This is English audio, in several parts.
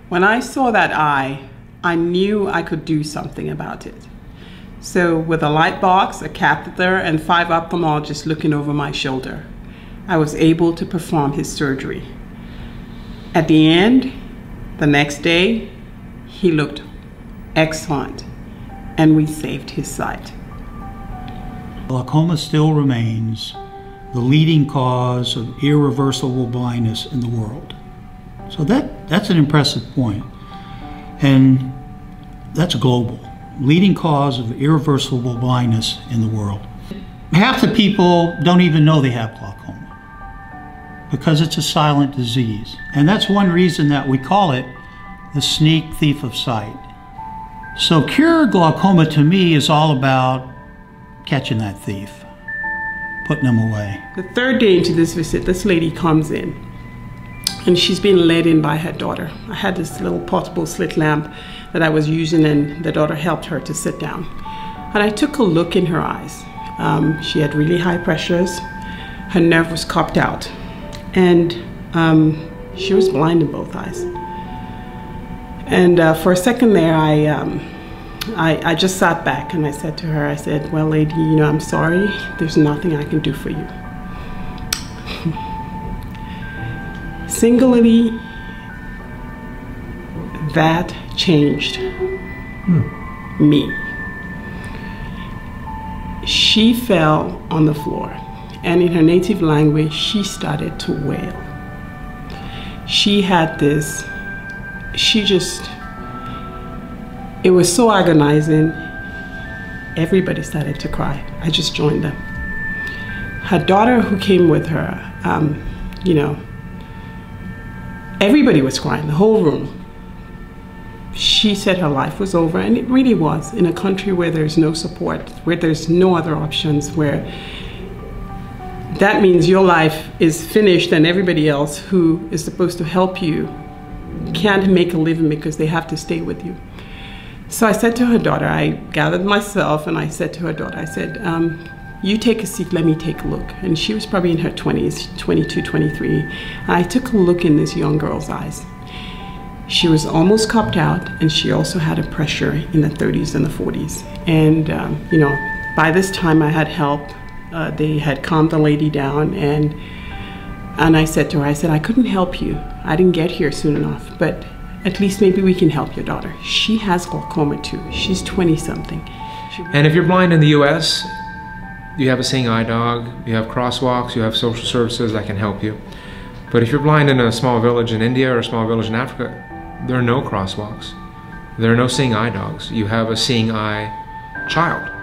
When I saw that eye, I knew I could do something about it. So with a light box, a catheter, and 5 ophthalmologists looking over my shoulder, I was able to perform his surgery. At the end, the next day, he looked excellent, and we saved his sight. Glaucoma still remains the leading cause of irreversible blindness in the world. So that's an impressive point. And that's global. Leading cause of irreversible blindness in the world. Half the people don't even know they have glaucoma because it's a silent disease. And that's one reason that we call it the sneak thief of sight. So cure glaucoma to me is all about catching that thief, putting them away. The third day into this visit, this lady comes in and she's being led in by her daughter. I had this little portable slit lamp that I was using, and the daughter helped her to sit down. And I took a look in her eyes. She had really high pressures. Her nerve was cupped out, and she was blind in both eyes. And for a second there, I just sat back and I said to her, I said, well, lady, you know, I'm sorry. There's nothing I can do for you. Singularly, that changed me. She fell on the floor, and in her native language, she started to wail. She had this, it was so agonizing. Everybody started to cry. I just joined them. Her daughter who came with her, you know, everybody was crying, the whole room. She said her life was over, and it really was, in a country where there's no support, where there's no other options, where that means your life is finished and everybody else who is supposed to help you can't make a living because they have to stay with you. So I said to her daughter, I gathered myself and I said to her daughter, I said, you take a seat, let me take a look. And she was probably in her 20s, 22, 23. And I took a look in this young girl's eyes. She was almost cupped out, and she also had a pressure in the 30s and the 40s. And, you know, by this time I had help. They had calmed the lady down, and I said to her, I said, I couldn't help you. I didn't get here soon enough, but at least maybe we can help your daughter. She has glaucoma too. She's 20-something. And if you're blind in the US, you have a seeing eye dog, you have crosswalks, you have social services that can help you. But if you're blind in a small village in India or a small village in Africa, there are no crosswalks. There are no seeing eye dogs. You have a seeing eye child.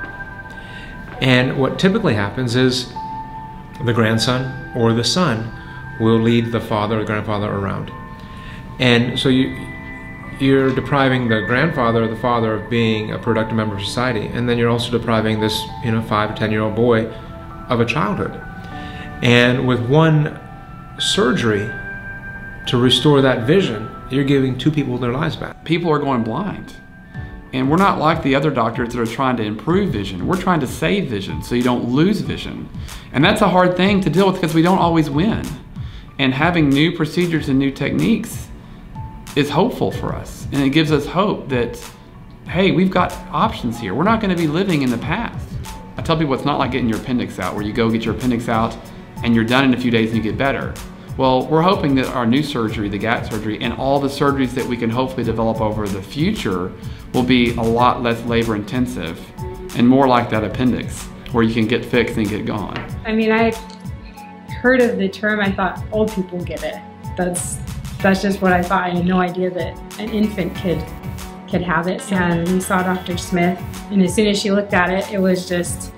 And what typically happens is the grandson or the son will lead the father or grandfather around. And so you're depriving the grandfather or the father of being a productive member of society, and then you're also depriving this 5 or 10-year-old boy of a childhood. And with one surgery to restore that vision, you're giving 2 people their lives back. People are going blind. And we're not like the other doctors that are trying to improve vision. We're trying to save vision so you don't lose vision. And that's a hard thing to deal with because we don't always win. And having new procedures and new techniques is hopeful for us. And it gives us hope that, hey, we've got options here. We're not going to be living in the past. I tell people it's not like getting your appendix out, where you go get your appendix out and you're done in a few days and you get better. Well, we're hoping that our new surgery, the GAT surgery, and all the surgeries that we can hopefully develop over the future will be a lot less labor intensive and more like that appendix, where you can get fixed and get gone. I mean, I heard of the term, I thought old people get it. That's just what I thought. I had no idea that an infant could have it. And we saw Dr. Smith, and as soon as she looked at it, it was just,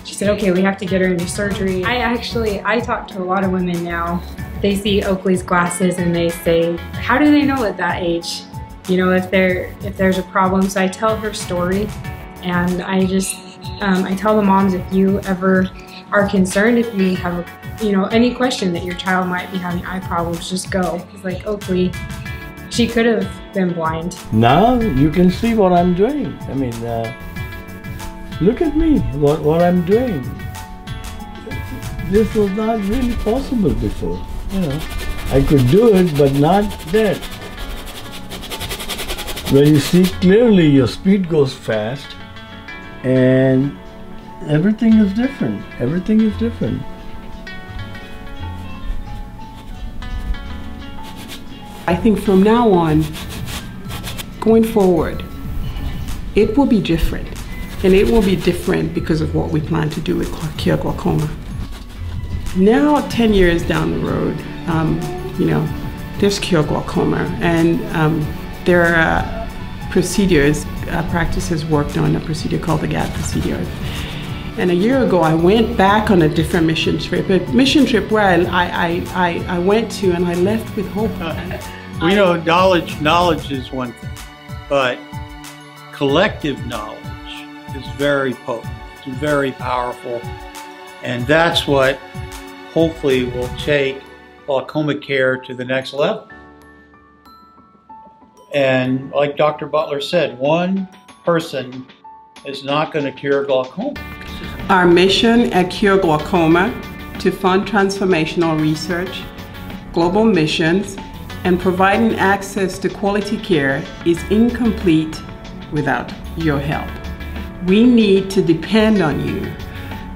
she said, okay, we have to get her into surgery. I talk to a lot of women now. They see Oakley's glasses and they say, how do they know at that age, if there's a problem? So I tell her story, and I tell the moms, if you ever are concerned, if you have any question that your child might be having eye problems, just go. It's like Oakley, she could have been blind. Now you can see what I'm doing. I mean, look at me, what I'm doing. This was not really possible before. I could do it, but not that. When you see clearly, your speed goes fast, and everything is different. Everything is different. I think from now on, going forward, it will be different. And it will be different because of what we plan to do with cure glaucoma. Now, 10 years down the road, there's cure glaucoma, and there are procedures, practices worked on a procedure called the GAD procedure. And a year ago, I went back on a different mission trip where I went to, and I left with hope. We know knowledge is one thing, but collective knowledge is very potent, it's very powerful, and that's what hopefully will take glaucoma care to the next level. And like Dr. Butler said, one person is not going to cure glaucoma. Our mission at Cure Glaucoma to fund transformational research, global missions, and providing access to quality care is incomplete without your help. We need to depend on you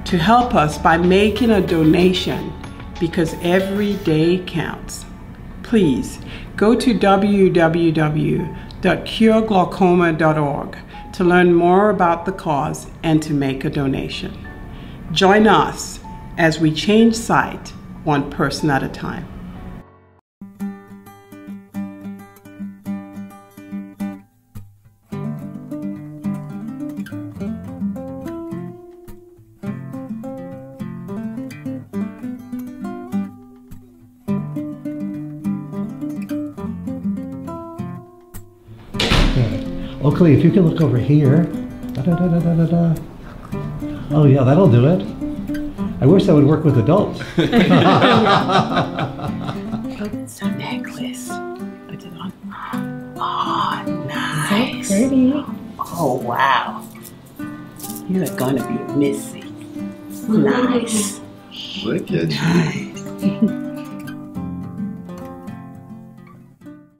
to help us by making a donation, because every day counts. Please go to www.cureglaucoma.org to learn more about the cause and to make a donation. Join us as we change sight one person at a time. Okay, if you can look over here. Da-da-da-da-da-da. Oh yeah, that'll do it. I wish that would work with adults. Oh, it's a necklace. Put it on. Oh, nice. So pretty. Oh, wow. You're gonna be missing. Nice. Look at you. Nice.